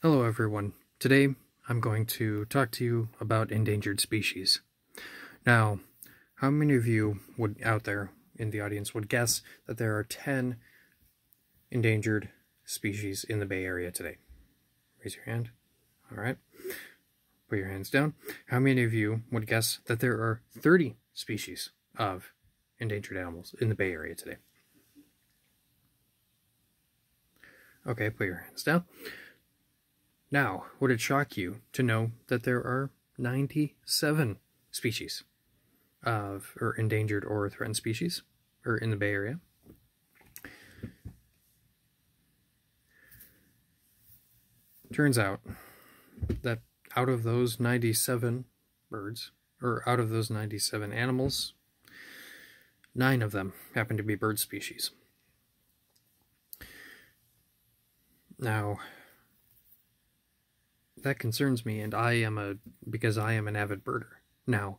Hello everyone. Today I'm going to talk to you about endangered species. Now, how many of you out there in the audience would guess that there are 10 endangered species in the Bay Area today? Raise your hand. Alright. Put your hands down. How many of you would guess that there are 30 species of endangered animals in the Bay Area today? Okay, put your hands down. Now, would it shock you to know that there are 97 species of endangered or threatened species in the Bay Area? Turns out that out of those 97 birds, or out of those 97 animals, 9 of them happen to be bird species. Now, that concerns me, and because I am an avid birder. Now,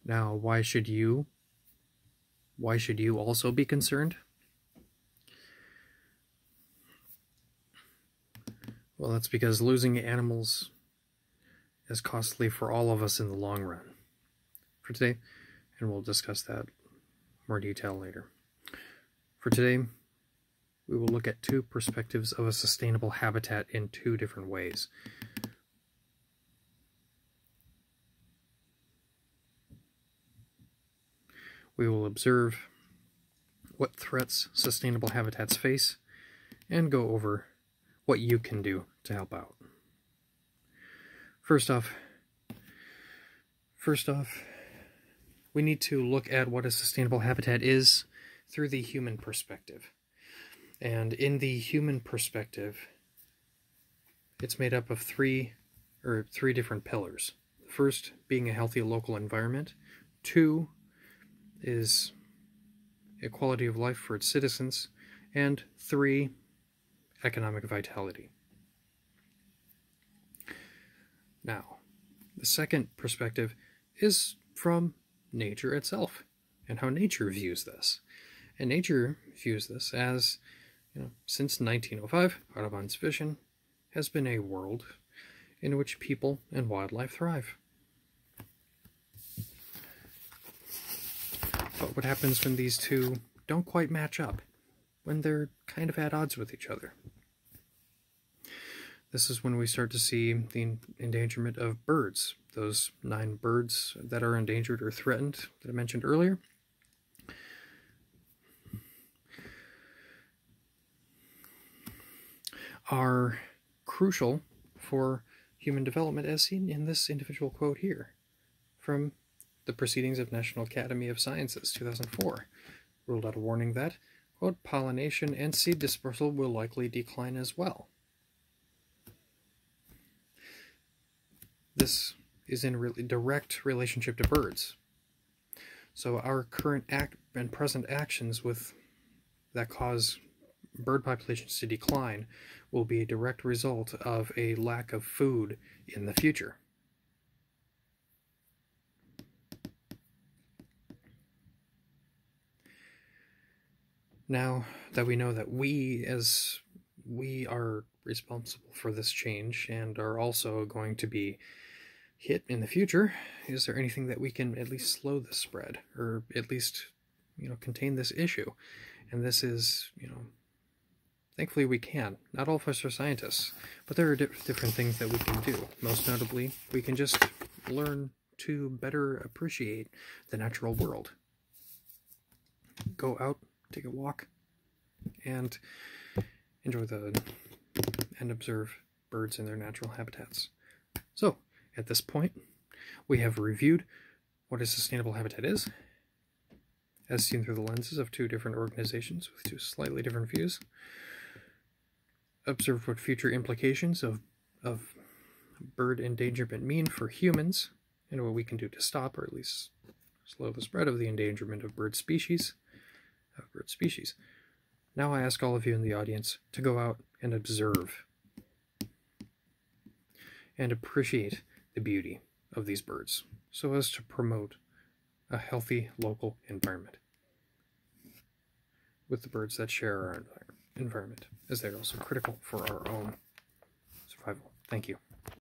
why should you also be concerned? Well, that's because losing animals is costly for all of us in the long run. For today, and we'll discuss that in more detail later. For today, we will look at 2 perspectives of a sustainable habitat in 2 different ways. We will observe what threats sustainable habitats face and go over what you can do to help out. First off, we need to look at what a sustainable habitat is through the human perspective. And in the human perspective, it's made up of three different pillars. The first being a healthy local environment. 2 is equality of life for its citizens. And 3, economic vitality. Now, the second perspective is from nature itself and how nature views this. And nature views this as, since 1905, Audubon's vision has been a world in which people and wildlife thrive. But what happens when these 2 don't quite match up? When they're kind of at odds with each other? This is when we start to see the endangerment of birds. Those 9 birds that are endangered or threatened that I mentioned earlier. Are crucial for human development, as seen in this individual quote here from the Proceedings of National Academy of Sciences, 2004. Ruled out a warning that, quote, pollination and seed dispersal will likely decline as well. This is in really direct relationship to birds. So our current and present actions that cause bird populations to decline will be a direct result of a lack of food in the future. Now that we know that we are responsible for this change and are also going to be hit in the future, is there anything that we can at least slow the spread, or at least, contain this issue? And this is, thankfully we can. Not all of us are scientists, but there are different things that we can do. Most notably, we can just learn to better appreciate the natural world. Go out, take a walk, and enjoy and observe birds in their natural habitats. So, at this point, we have reviewed what a sustainable habitat is, as seen through the lenses of 2 different organizations with 2 slightly different views. Observed what future implications of bird endangerment mean for humans, and what we can do to stop, or at least slow the spread of the endangerment of bird species. Now I ask all of you in the audience to go out and observe and appreciate the beauty of these birds, so as to promote a healthy local environment with the birds that share our environment. environment, as they're also critical for our own survival. Thank you.